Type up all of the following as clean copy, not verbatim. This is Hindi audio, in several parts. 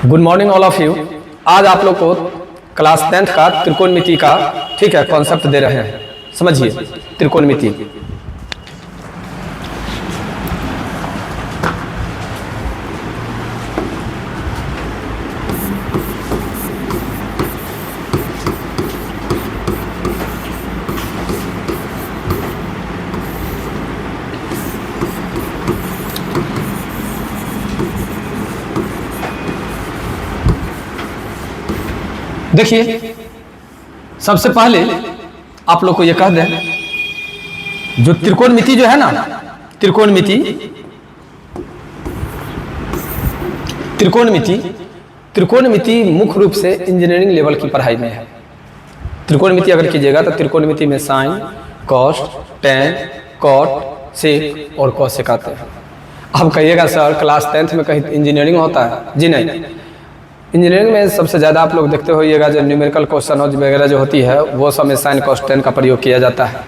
Good morning all of you. आज आप लोग को क्लास 10th का त्रिकोणमिति का ठीक है कॉन्सेप्ट दे रहे हैं। समझिए त्रिकोणमिति। देखिए सबसे पहले आप लोग को यह कह दें, जो त्रिकोणमिति जो है ना, त्रिकोणमिति मुख्य रूप से इंजीनियरिंग लेवल की पढ़ाई में है। त्रिकोणमिति अगर कीजिएगा तो त्रिकोणमिति में साइन, कॉस, टेन, कॉट, सेक और कॉसेक आते हैं। अब कहिएगा सर क्लास 10th में कहीं इंजीनियरिंग होता है? जी नहीं। इंजीनियरिंग में सबसे ज़्यादा आप लोग देखते होइएगा जो न्यूमेरिकल क्वेश्चन वगैरह जो होती है वो सब में साइन, कॉस, टेन का प्रयोग किया जाता है।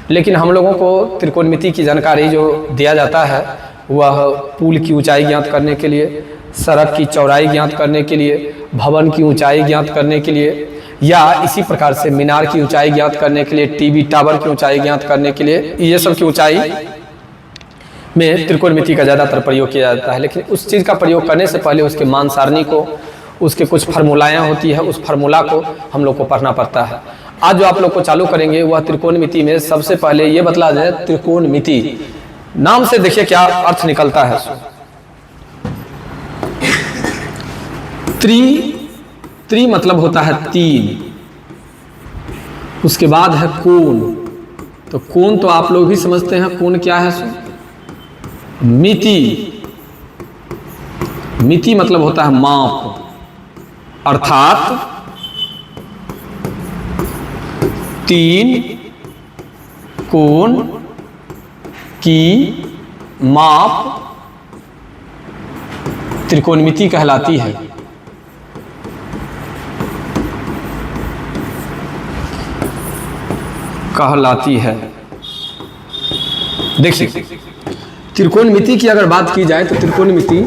लेकिन हम लोगों को त्रिकोणमिति की जानकारी जो दिया जाता है वह पुल की ऊंचाई ज्ञात करने के लिए, सड़क की चौड़ाई ज्ञात करने के लिए, भवन की ऊंचाई ज्ञात करने के लिए, या इसी प्रकार से मीनार की ऊंचाई ज्ञात करने के लिए, टीवी टावर की ऊंचाई ज्ञात करने के लिए, ये सब की ऊंचाई में त्रिकोणमिति का ज़्यादातर प्रयोग किया जाता है। लेकिन उस चीज़ का प्रयोग करने से पहले उसके मान सारणी को, उसके कुछ फार्मूलाएँ होती है, उस फार्मूला को हम लोग को पढ़ना पड़ता है। आज जो आप लोग को चालू करेंगे वह त्रिकोणमिति में सबसे पहले ये बतला जाए, त्रिकोणमिति नाम से देखिए क्या अर्थ निकलता है। त्रि मतलब होता है तीन, उसके बाद है कोण। तो कोण तो आप लोग भी समझते हैं, कोण क्या है? मिति मतलब होता है माप, अर्थात तीन कोण की माप त्रिकोणमिति कहलाती है। देखिए त्रिकोणमिति की अगर बात की जाए तो त्रिकोणमिति,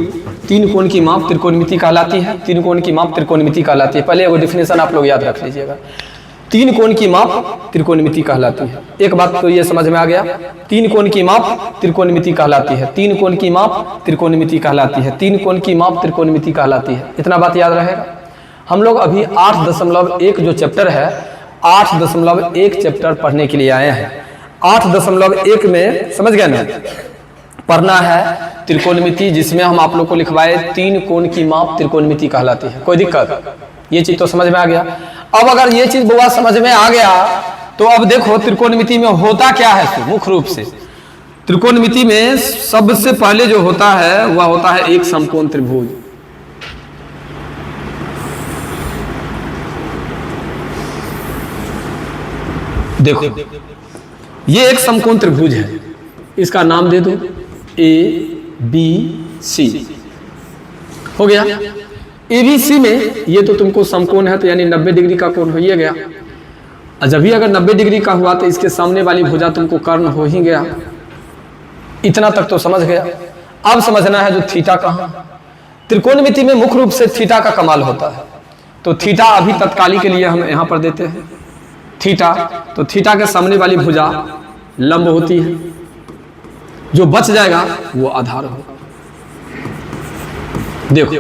तीन कोण की माप त्रिकोणमिति कहलाती है। तीन कोण की माप त्रिकोणमिति कहलाती है। पहले वो डिफिनेशन आप लोग याद रख लीजिएगा, तीन कोण की माप त्रिकोणमिति कहलाती है। एक बात तो ये समझ में आ गया, तीन कोण की माप त्रिकोणमिति कहलाती है, तीन कोण की माप त्रिकोणमिति कहलाती है, तीन कोण की माप त्रिकोणमिति कहलाती है। इतना बात याद रहेगा। हम लोग अभी 8.1 जो चैप्टर है, 8.1 चैप्टर पढ़ने के लिए आए हैं। 8.1 में समझ गए ना, पढ़ना है त्रिकोणमिति, जिसमें हम आप लोग को लिखवाए तीन कोण की माप त्रिकोणमिति कहलाती है। कोई दिक्कत? ये चीज तो समझ में आ गया। अब अगर ये चीज बुआ समझ में आ गया तो अब देखो त्रिकोणमिति में होता क्या है। मुख्य रूप से त्रिकोणमिति में सबसे पहले जो होता है वह होता है एक समकोण त्रिभुज। देखो ये एक समकोण त्रिभुज है, इसका नाम दे दो ABC। हो गया। ABC में ये तो तुमको समकोण है, तो यानी 90 डिग्री का कोण हो ही गया। और जब भी अगर 90 डिग्री का हुआ तो इसके सामने वाली भुजा तुमको कर्ण हो ही गया। इतना तक तो समझ गया। अब समझना है जो थीटा कहाँ। त्रिकोणमिति में मुख्य रूप से थीटा का कमाल होता है। तो थीटा अभी तत्काली के लिए हम यहाँ पर देते हैं थीटा। तो थीटा के सामने वाली भुजा लंब होती है, जो बच जाएगा वो आधार होगा। देखो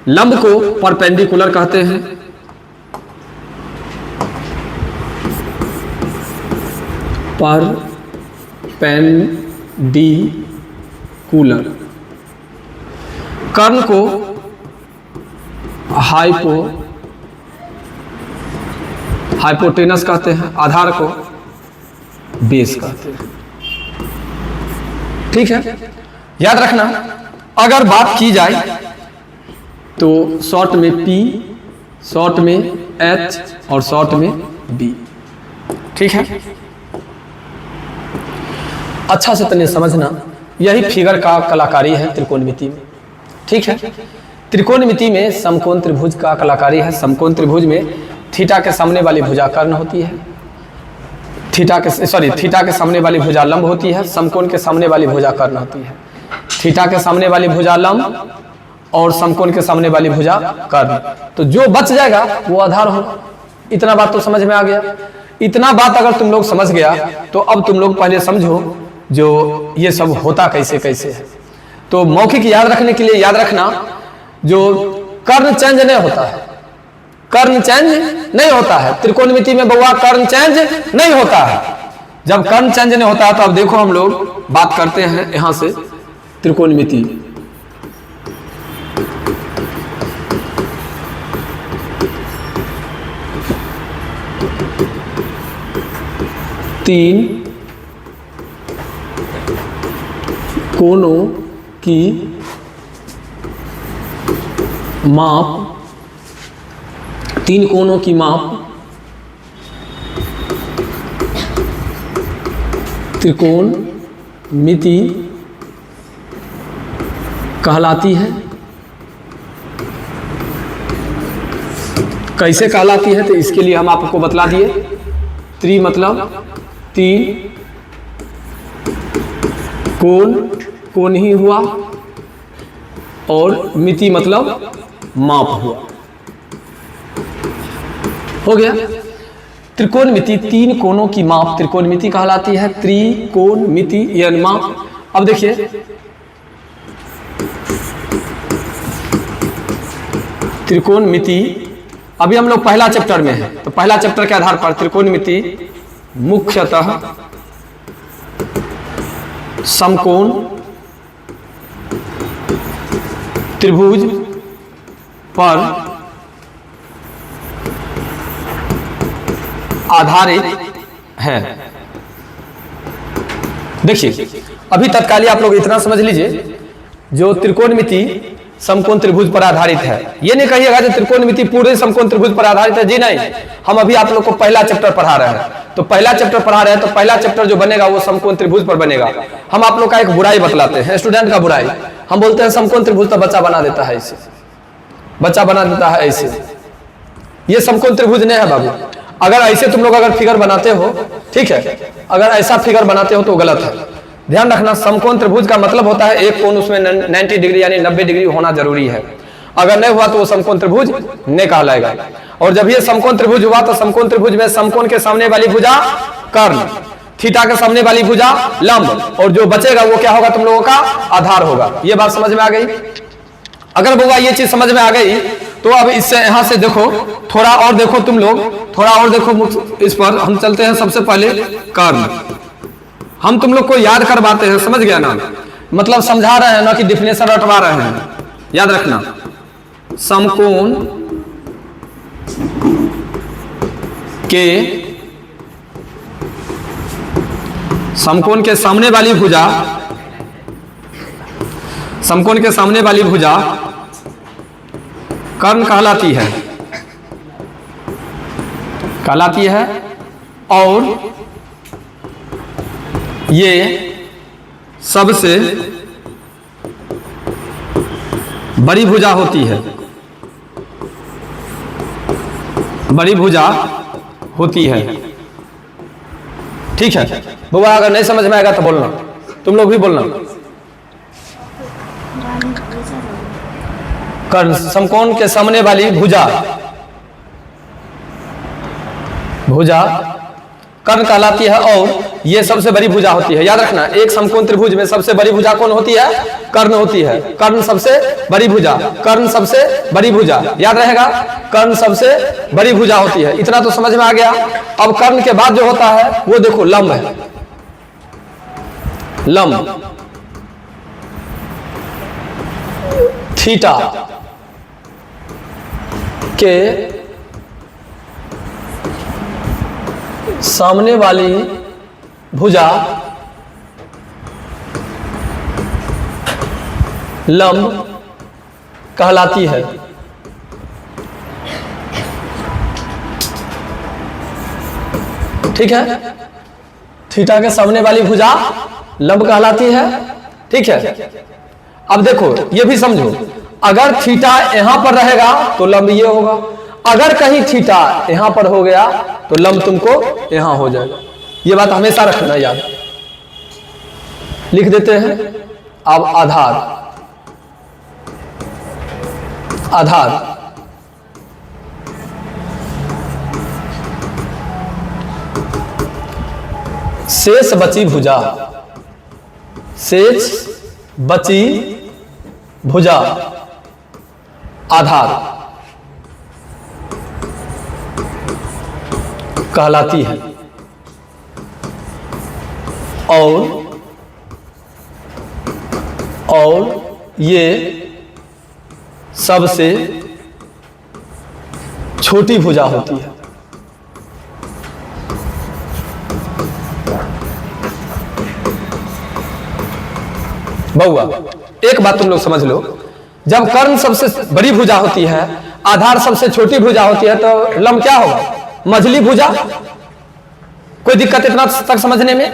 लंब को परपेंडिकुलर कहते हैं, परपेंडिकुलर। कर्ण को हाइपोटेनस कहते हैं, आधार को बेस कहते हैं। ठीक है, याद रखना। अगर बात की जाए तो शॉर्ट में P, शॉर्ट में H और शॉर्ट में B। ठीक है, अच्छा से तने समझना। यही फिगर का कलाकारी है त्रिकोणमिति में। ठीक है, त्रिकोणमिति में समकोण त्रिभुज का कलाकारी है। समकोण त्रिभुज में थीटा के सामने वाली भुजा कर्ण होती है, थीटा के सामने वाली भुजा लंब होती है, समकोण के सामने वाली भुजा कर्ण होती है। थीटा के सामने वाली भुजा लंब और समकोण के सामने वाली भुजा कर्ण। तो जो बच जाएगा वो आधार होगा। इतना बात तो समझ में आ गया। इतना बात अगर तुम लोग समझ गया तो अब तुम लोग पहले समझो जो ये सब होता कैसे कैसे है। तो मौखिक याद रखने के लिए याद रखना, जो कर्ण चेंज नहीं होता है, कर्ण चेंज नहीं होता है त्रिकोणमिति में बउआ, कर्ण चेंज नहीं होता है। जब कर्ण चेंज नहीं होता है तो अब देखो हम लोग बात करते हैं यहां से त्रिकोणमिति। तीन कोणों की माप, तीन कोणों की माप त्रिकोणमिति कहलाती है। कैसे कहलाती है तो इसके लिए हम आपको बतला दिए। त्रि मतलब तीन, कोण कोण ही हुआ, और मिति मतलब माप हुआ। हो गया। त्रिकोणमिति, तीन कोणों की माप त्रिकोणमिति कहलाती है। त्रिकोणमिति यानी माप। अब देखिए त्रिकोणमिति, अभी हम लोग पहला चैप्टर में हैं, तो पहला चैप्टर के आधार पर त्रिकोणमिति मुख्यतः समकोण त्रिभुज पर आधारित है। देखिए अभी तत्कालीन आप लोग इतना समझ लीजिए, जो त्रिकोणमिति समकोण त्रिभुज पर आधारित है। ये नहीं कहिएगा कि त्रिकोणमिति पूरे समकोण त्रिभुज पर आधारित है, जी नहीं। हम अभी आप लोग को पहला चैप्टर पढ़ा रहे हैं, तो पहला चैप्टर पढ़ा रहे हैं, तो पहला चैप्टर जो बनेगा वो समकोण त्रिभुज पर बनेगा। हम आप लोग का एक बुराई बतलाते हैं, स्टूडेंट का बुराई। हम बोलते हैं समकोण त्रिभुज तो बच्चा बना देता है ऐसे, बच्चा बना देता है ऐसे। ये समकोण त्रिभुज नहीं है बाबू। अगर ऐसे तुम लोग अगर फिगर बनाते हो, ठीक है, अगर ऐसा फिगर बनाते हो तो गलत है। ध्यान रखना, समकोण त्रिभुज का मतलब होता है एक कोण उसमें 90 डिग्री यानी 90 डिग्री होना जरूरी है। अगर नहीं हुआ तो वो समकोण त्रिभुज नहीं कहलाएगा। और जब ये समकोण त्रिभुज हुआ तो समकोण त्रिभुज में समकोण के सामने वाली भुजा कर्ण, थीटा के सामने वाली भुजा लंब, और जो बचेगा वो क्या होगा तुम लोगों का आधार होगा। ये बात समझ में आ गई। अगर बउआ ये चीज समझ में आ गई तो अब इससे यहां से देखो, थोड़ा और देखो तुम लोग, थोड़ा और देखो इस पर। हम चलते हैं सबसे पहले कर्ण। हम तुम लोग को याद करवाते हैं, समझ गया ना, मतलब समझा रहे हैं ना कि डिफिनेशन रटवा रहे हैं। याद रखना, समकोण के समकोण के सामने वाली भुजा, समकोण के सामने वाली भुजा कर्ण कहलाती है, कहलाती है। और ये सबसे बड़ी भुजा होती है, बड़ी भुजा होती है। ठीक है बुआ, अगर नहीं समझ में आएगा तो बोलना, तुम लोग भी बोलना। कर्ण समकोण के सामने वाली भुजा, भुजा कर्ण कहलाती है, और ये सबसे बड़ी भुजा होती है। याद रखना, एक समकोण त्रिभुज में सबसे बड़ी भुजा कौन होती है? कर्ण होती है। कर्ण सबसे बड़ी भुजा, कर्ण सबसे बड़ी भुजा, याद रहेगा, कर्ण सबसे बड़ी भुजा होती है। इतना तो समझ में आ गया। अब कर्ण के बाद जो होता है वो देखो लंब है, लंब थीटा के सामने वाली भुजा लंब कहलाती है। ठीक है, थीटा के सामने वाली भुजा लंब कहलाती है। ठीक है, अब देखो ये भी समझो, अगर थीटा यहां पर रहेगा तो लंब ये होगा, अगर कहीं थीटा यहां पर हो गया तो लंब तुमको यहां हो जाएगा। ये बात हमेशा रखना याद। लिख देते हैं अब आधार, आधार शेष बची भुजा, शेष बची भुजा आधार कहलाती है। और ये सबसे छोटी भुजा होती है। बहुआ एक बात तुम लोग समझ लो, जब कर्ण सबसे बड़ी भुजा होती है, आधार सबसे छोटी भुजा होती है, तो लंब क्या होगा? मझली भुजा। कोई दिक्कत इतना तक समझने में?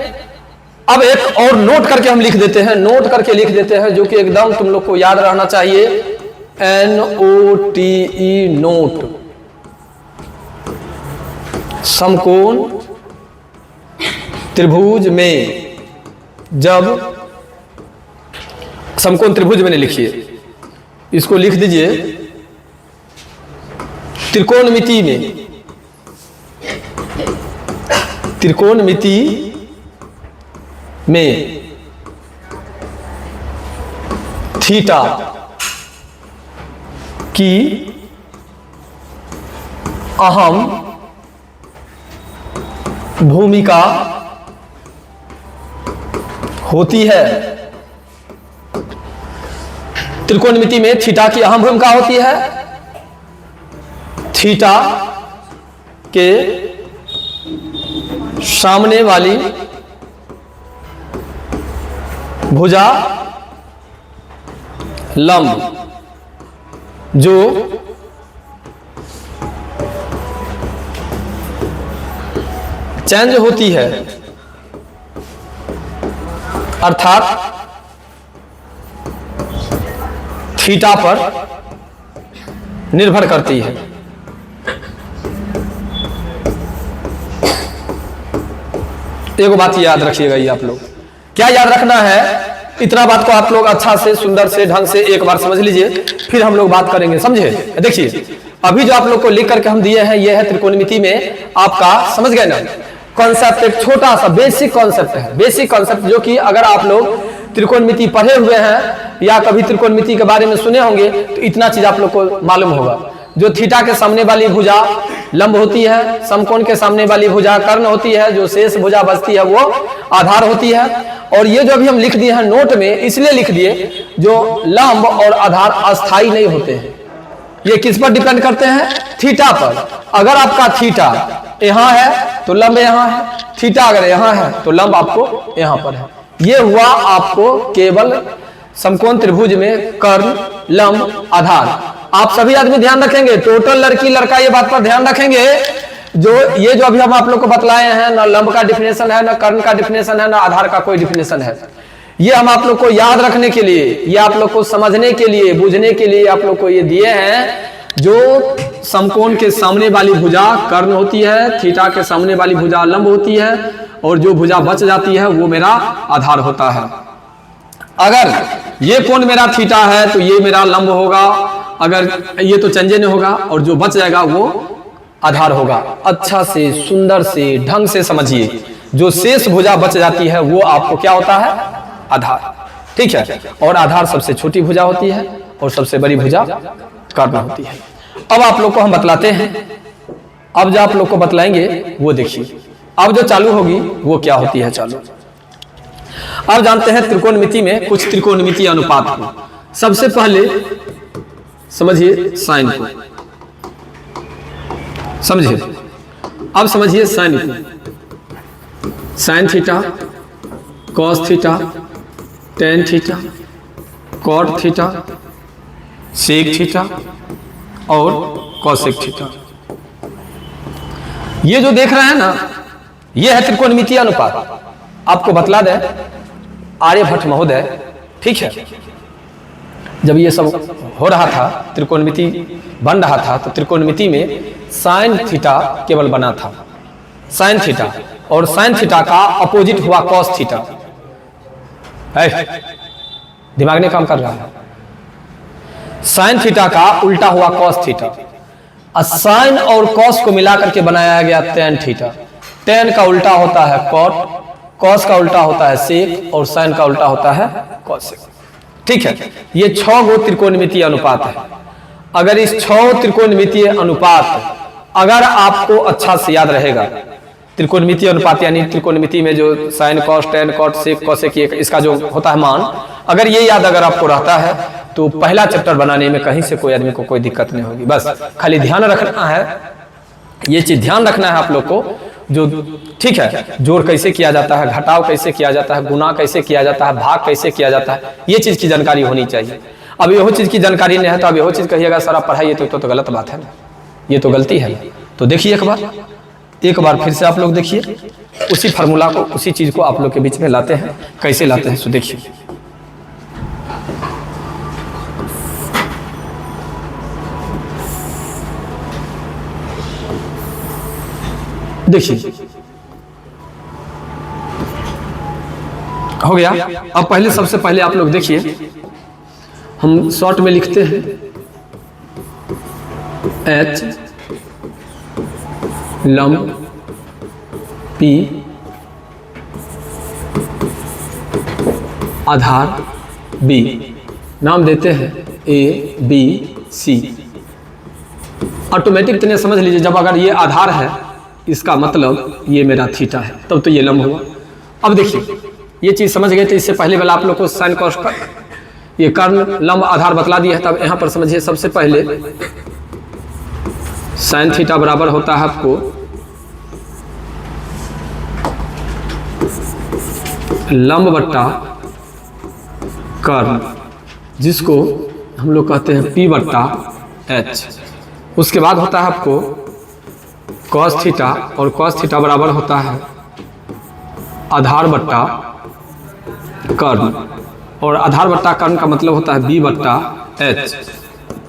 अब एक और नोट करके हम लिख देते हैं, नोट करके लिख देते हैं, जो कि एकदम तुम लोग को याद रहना चाहिए। NOTE note. समकोण त्रिभुज में, जब समकोण त्रिभुज में लिखिए, इसको लिख दीजिए त्रिकोणमिति में, त्रिकोणमिति में थीटा की अहम भूमिका होती है। त्रिकोणमिति में थीटा की अहम भूमिका होती है। थीटा के सामने वाली भुजा लंब जो चेंज होती है, अर्थात थीटा पर निर्भर करती है। एक बात याद रखिएगा, ये आप लोग क्या याद रखना है, इतना बात को आप लोग अच्छा से सुंदर से ढंग से एक बार समझ लीजिए, फिर हम लोग बात करेंगे। समझे? देखिए अभी जो आप लोग को लिख करके हम दिए हैं, ये है त्रिकोणमिति में आपका, समझ गए ना? कॉन्सेप्ट एक छोटा सा बेसिक कॉन्सेप्ट है, बेसिक कॉन्सेप्ट, जो कि अगर आप लोग त्रिकोणमिति पढ़े हुए हैं या कभी त्रिकोणमिति के बारे में सुने होंगे, तो इतना चीज आप लोग को मालूम होगा। जो थीटा के सामने वाली भुजा लंब होती है, समकोण के सामने वाली भुजा कर्ण होती है, जो शेष भुजा बचती है वो आधार होती है। और ये जो अभी हम लिख दिए हैं नोट में, इसलिए लिख दिए जो लंब और आधार अस्थाई नहीं होते हैं। ये किस पर डिपेंड करते हैं? थीटा पर। अगर आपका थीटा यहाँ है तो लंब यहाँ है, थीटा अगर यहाँ है तो लंब आपको यहाँ पर है। ये हुआ आपको केवल समकोण त्रिभुज में कर्ण, लंब, आधार। आप सभी आदमी ध्यान रखेंगे, टोटल लड़की लड़का ये बात पर ध्यान रखेंगे, जो ये जो अभी हम आप लोग को बतलाए हैं, ना लंब का डिफिनेशन है, ना कर्ण का डिफिनेशन है, ना आधार का कोई डिफिनेशन है। ये हम आप लोग को याद रखने के लिए, ये आप लोग को समझने के लिए, बुझने के लिए आप लोग को ये दिए हैं। जो समकोण के सामने वाली भुजा कर्ण होती है, थीटा के सामने वाली भुजा लंब होती है, और जो भुजा बच जाती है वो मेरा आधार होता है। अगर ये कोण मेरा थीटा है तो ये मेरा लंब होगा, अगर ये तो चेंजे नहीं होगा, और जो बच जाएगा वो आधार होगा। अच्छा से सुंदर से ढंग से समझिए, जो शेष भुजा बच जाती है वो आपको क्या होता है? आधार। ठीक है? और आधार सबसे छोटी भुजा होती है और सबसे बड़ी भुजा कर्ण होती है। अब आप लोग को हम बतलाते हैं, अब जो आप लोग को बतलाएंगे वो देखिए, अब जो चालू होगी वो क्या होती है चालू। अब जानते हैं त्रिकोणमिति में कुछ त्रिकोणमिति अनुपात को। सबसे पहले समझिए साइन को, समझिए। अब समझिए साइन को। Sine theta, cos theta, tan theta, cot theta, sec theta और कॉसेक थीटा। ये जो देख रहे हैं ना, ये है त्रिकोणमिति अनुपात। आपको बतला दे आर्यभट्ट महोदय, ठीक है, जब ये सब हो रहा था, त्रिकोणमिति बन रहा था, तो त्रिकोणमिति में साइन थीटा केवल बना था, साइन थीटा, और साइन थीटा का अपोजिट हुआ कॉस थीटा। दिमाग ने काम कर रहा है। साइन थीटा का उल्टा हुआ कॉस थीटा। साइन और कॉस को मिलाकर के बनाया गया टेन थीटा। टेन का उल्टा होता है कॉट, कॉस का उल्टा होता है सेक और साइन का उल्टा होता है कॉसेक। ठीक है, ये 6 गो त्रिकोणमितीय अनुपात है। अगर इस 6 त्रिकोणमितीय अनुपात अगर आपको अच्छा से याद रहेगा, त्रिकोणमितीय अनुपात यानी त्रिकोणमिति में जो sine cos tan cot sec cosec इसका जो होता है मान, अगर ये याद अगर आपको रहता है तो पहला चैप्टर बनाने में कहीं से कोई आदमी को कोई दिक्कत नहीं होगी। बस खाली ध्यान रखना है, ये चीज ध्यान रखना है आप लोग को, जो ठीक है, जोड़ कैसे किया जाता है, घटाव कैसे किया जाता है, गुना कैसे किया जाता है, भाग कैसे किया जाता है, ये चीज की जानकारी होनी चाहिए। अब यही चीज की जानकारी नहीं है तो अब यही चीज कहिएगा सर आप पढ़ाइए तो गलत बात है ना, ये तो गलती है। तो देखिए एक बार फिर से आप लोग देखिए, उसी फार्मूला को उसी चीज को आप लोग के बीच में लाते हैं। कैसे लाते हैं सो देखिए। देखिए हो गया। अब पहले सबसे पहले आप लोग देखिए, हम शॉर्ट में लिखते हैं H लंब P आधार B, नाम देते हैं A B C। ऑटोमेटिक तने समझ लीजिए, जब अगर ये आधार है इसका मतलब ये मेरा थीटा है, तब तो ये लंब हुआ। अब देखिए ये चीज समझ गए तो इससे पहले वाला आप लोग को साइन कॉस का ये कर्ण लंब आधार बतला दिया है। तब यहां पर समझिए, सबसे पहले साइन थीटा बराबर होता है आपको लंब बट्टा कर्ण, जिसको हम लोग कहते हैं P बट्टा H। उसके बाद होता है आपको कॉस थीटा, और कॉस थीटा बराबर होता है आधार बट्टा कर्ण, और आधार बट्टा कर्ण का मतलब होता है B बट्टा H।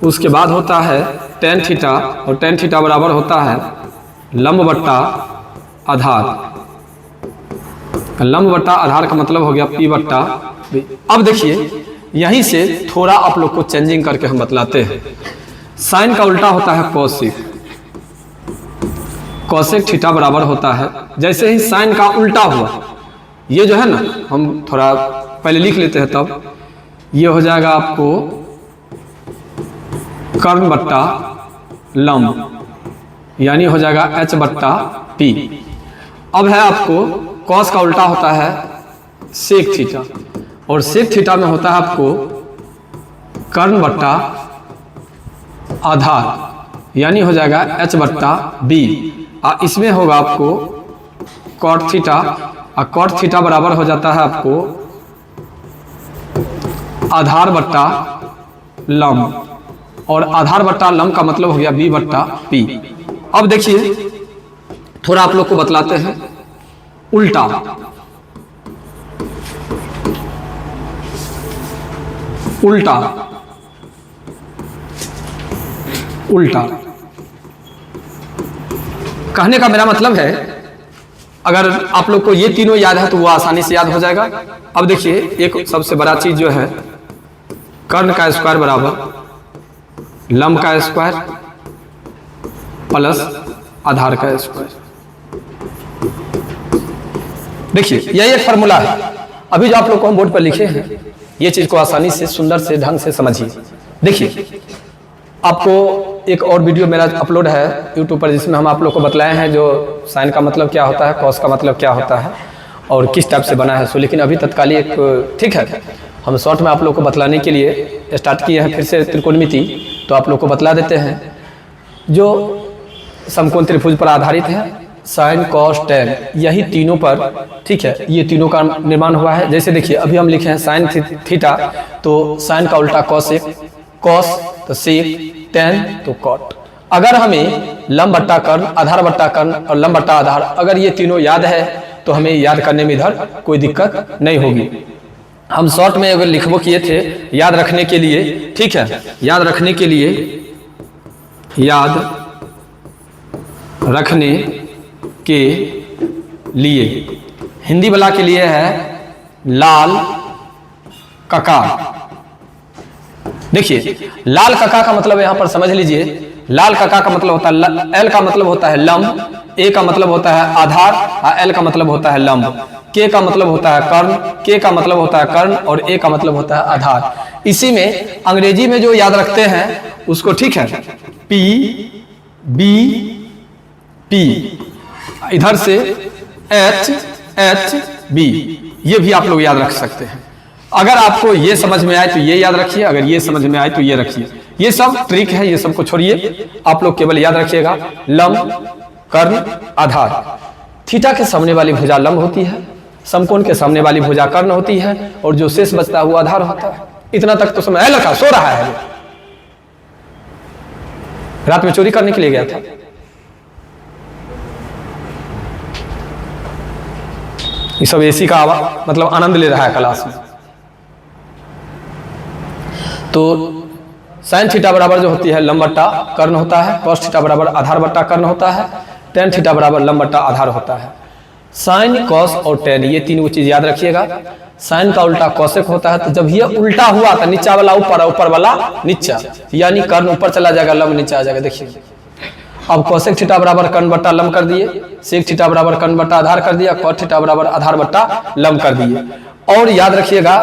उसके बाद होता है टेन थीटा, और टेन थीटा बराबर होता है लंब बट्टा आधार। लंब बट्टा आधार का मतलब हो गया P बट्टा B। अब देखिए यहीं से थोड़ा आप लोग को चेंजिंग करके हम बतलाते हैं। साइन का उल्टा होता है कॉसेक, कॉसेक थीटा बराबर होता है, जैसे ही साइन का उल्टा हुआ ये जो है ना, हम थोड़ा पहले लिख लेते हैं, तब ये हो जाएगा आपको कर्ण बट्टा लंब, यानी हो जाएगा H बट्टा P। अब है आपको कॉस का उल्टा होता है सेक थीटा, और सेक थीटा में होता है आपको कर्ण बट्टा आधार, यानी हो जाएगा H बट्टा B। इसमें होगा आपको कॉट थीटा, और कॉट थीटा बराबर हो जाता है आपको आधार बट्टा लंब, और आधार बट्टा लंब का मतलब हो गया B बट्टा P। अब देखिए थोड़ा आप लोग को बतलाते हैं उल्टा। उल्टा उल्टा कहने का मेरा मतलब है, अगर आप लोग को ये तीनों याद है तो वो आसानी से याद हो जाएगा। अब देखिए एक सबसे बड़ा चीज जो है, कर्ण का स्क्वायर बराबर लंब का स्क्वायर प्लस आधार का स्क्वायर। देखिए यही एक फार्मूला है। अभी जो आप लोग को हम बोर्ड पर लिखे हैं, ये चीज को आसानी से सुंदर से ढंग से समझिए। देखिए आपको एक और वीडियो मेरा अपलोड है यूट्यूब पर, जिसमें हम आप लोग को बतलाए हैं जो साइन का मतलब क्या होता है, कॉस का मतलब क्या होता है, और किस टाइप से बना है। सो लेकिन अभी तत्कालिक ठीक है, हम शॉर्ट में आप लोग को बतलाने के लिए स्टार्ट किए हैं फिर से त्रिकोणमिति, तो आप लोग को बतला देते हैं। जो समकोण त्रिभुज पर आधारित है, साइन कॉस टेन, यही तीनों पर ठीक है, ये तीनों का निर्माण हुआ है। जैसे देखिए अभी हम लिखे हैं साइन थीटा, तो साइन का उल्टा कॉसेक, कॉस तो सेक, टेन तो कॉट। अगर हमें लंब बट्टा कर्ण, आधार बट्टा कर्ण और लंब बट्टा आधार, अगर ये तीनों याद है तो हमें याद करने में इधर कोई दिक्कत नहीं होगी। हम शॉर्ट में अगर लिखबो किए थे याद रखने के लिए, ठीक है, याद रखने के लिए, याद रखने के लिए हिंदी वाला के लिए है लाल ककार, देखिए लाल कका का मतलब यहाँ पर समझ लीजिए, लाल कका का मतलब होता है, एल का मतलब होता है लंब, ए का मतलब होता है आधार, एल का मतलब होता है लंब, के का मतलब होता है कर्ण, के का मतलब होता है कर्ण और ए का मतलब होता है आधार। इसी में अंग्रेजी में जो याद रखते हैं उसको, ठीक है, पी बी पी, इधर से एच एच बी, ये भी आप लोग याद रख सकते हैं। अगर आपको ये समझ में आए तो ये याद रखिए, अगर ये समझ में आए तो ये रखिए। ये सब ट्रिक है, ये सब को छोड़िए, आप लोग केवल याद रखिएगा लंब, कर्ण, आधार। थीटा के सामने वाली भुजा लंब होती है, समकोण के सामने वाली भुजा कर्ण होती है और जो शेष बचता है वो आधार होता है। इतना तक तो समझ। लड़का सो रहा है, रात में चोरी करने के लिए गया था। ये सब एसी का मतलब आनंद ले रहा है क्लास में। तो साइन थीटा बराबर जो होती है लंब बट्टा कर्ण होता है, कॉस थीटा बराबर आधार बट्टा कर्ण होता है, टेन थीटा बराबर लंब बट्टा आधार होता है। साइन, कॉस और टेन, ये तीनों चीज याद रखिएगा। साइन का उल्टा कॉसेक होता है, तो जब ये उल्टा हुआ तो नीचा वाला ऊपर, ऊपर वाला नीचा, यानी कर्ण ऊपर चला जाएगा, लंब नीचे आ जाएगा। देखिए अब कॉसेक थीटा बराबर कर्ण बट्टा लंब कर दिए, सेक थीटा बराबर कर्ण बट्टा आधार कर दिया, कॉट थीटा बराबर आधार बट्टा लंब कर दिए। और याद रखिएगा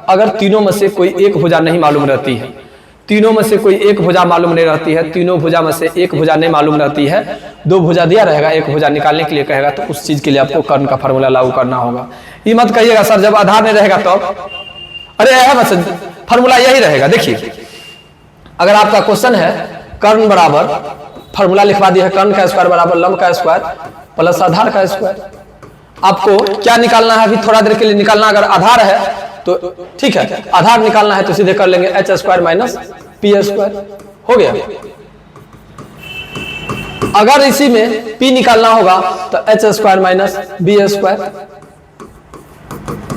अगर तीनों में से कोई एक भुजा नहीं मालूम रहती है, तीनों में से कोई एक भुजा मालूम नहीं रहती है, तीनों भुजा में से एक भुजा नहीं मालूम रहती है, दो भुजा दिया रहेगा, एक भुजा निकालने के लिए कहेगा, तो उस चीज के लिए आपको कर्ण का फॉर्मूला लागू करना होगा। ये मत कहिएगा सर जब आधार नहीं रहेगा तो, अरे है बस फॉर्मूला यही रहेगा। देखिए अगर आपका क्वेश्चन है कर्ण बराबर, फॉर्मूला लिखवा दिया है कर्ण का स्क्वायर बराबर लंब का स्क्वायर प्लस आधार का स्क्वायर, आपको क्या निकालना है अभी थोड़ा देर के लिए निकालना। अगर आधार है तो ठीक है, आधार निकालना है तो सीधे कर लेंगे H square minus P square, हो गया। अगर इसी में पी निकालना होगा तो H square minus B square,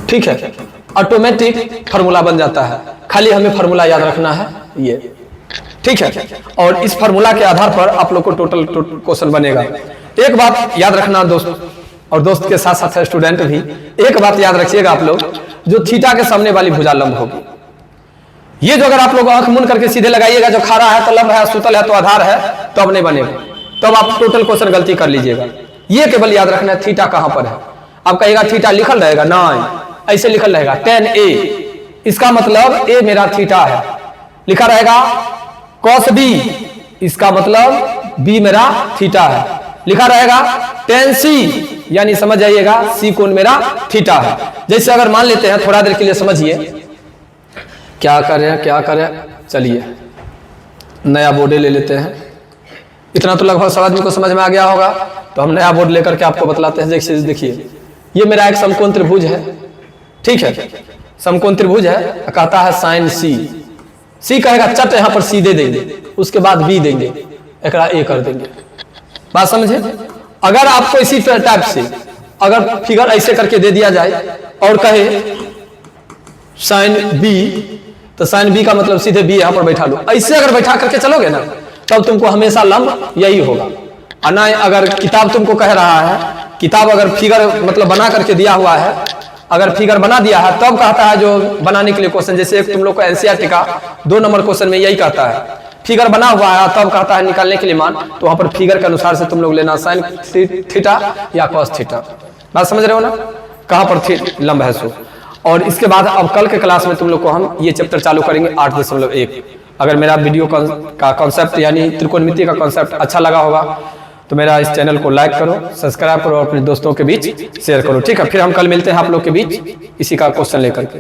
ठीक है, ऑटोमेटिक फार्मूला बन जाता है। खाली हमें फार्मूला याद रखना है ये, ठीक है। और इस फार्मूला के आधार पर आप लोग को टोटल क्वेश्चन बनेगा। एक बात याद रखना दोस्त, और दोस्त के साथ साथ स्टूडेंट भी, एक बात याद रखिएगा आप लोग, जो थीटा के सामने वाली भुजा लंब होगी, ये जो अगर आप लोग आंख मुन करके सीधे लगाइएगा, जो खड़ा है तो लंब है, सुतल है तो आधार है, तो अब नहीं बनेगा, तब आप टोटल क्वेश्चन गलती कर लीजिएगा। ये केवल याद रखना है थीटा कहां पर है। आप कहिएगा थीटा लिखल रहेगा, नहीं, ऐसे लिखल रहेगा tan a, इसका मतलब a मेरा थीटा है, लिखा रहेगा cos b, इसका मतलब b मेरा थीटा है, लिखा रहेगा tan c, यानी समझ जाइएगा c कोण मेरा थीटा है। जैसे अगर मान लेते हैं, थोड़ा देर के लिए समझिए क्या करें, चलिए नया बोर्ड ले लेते हैं। इतना तो लगभग सब आदमी को समझ में आ गया होगा, तो हम नया बोर्ड लेकर के आपको बतलाते हैं। देखिए ये मेरा एक समकोण त्रिभुज है, ठीक है, समकोण त्रिभुज है, कहता है साइन सी, सी कहेगा चट यहाँ पर सी दे देंगे, उसके बाद बी देंगे, एकरा ए कर देंगे। बात समझे। अगर आपको इसी टाइप से अगर फिगर ऐसे करके दे दिया जाए और कहे साइन बी, तो साइन बी का मतलब सीधे बी यहाँ पर बैठा लो, ऐसे अगर बैठा करके चलोगे ना, तब तुमको हमेशा लंब यही होगा। और ना अगर किताब तुमको कह रहा है, किताब अगर फिगर मतलब बना करके दिया हुआ है, अगर फिगर बना दिया है तब कहता है जो बनाने के लिए क्वेश्चन, जैसे एक तुम लोग को एनसीईआरटी का 2 नंबर क्वेश्चन में यही कहता है, फिगर बना हुआ है तब कहता है निकालने के लिए मान, तो वहां पर फिगर के अनुसार से तुम लोग लेना साइन थीटा या कॉस थीटा। बात समझ रहे हो ना, कहां पर लंब है सो। और इसके बाद अब कल के क्लास में तुम लोग को हम ये चैप्टर चालू करेंगे 8.1। अगर मेरा वीडियो का कॉन्सेप्ट यानी त्रिकोणमिति का कॉन्सेप्ट अच्छा लगा होगा तो मेरा इस चैनल को लाइक करो, सब्सक्राइब करो और अपने दोस्तों के बीच शेयर करो, ठीक है। फिर हम कल मिलते हैं आप लोग के बीच इसी का क्वेश्चन लेकर के।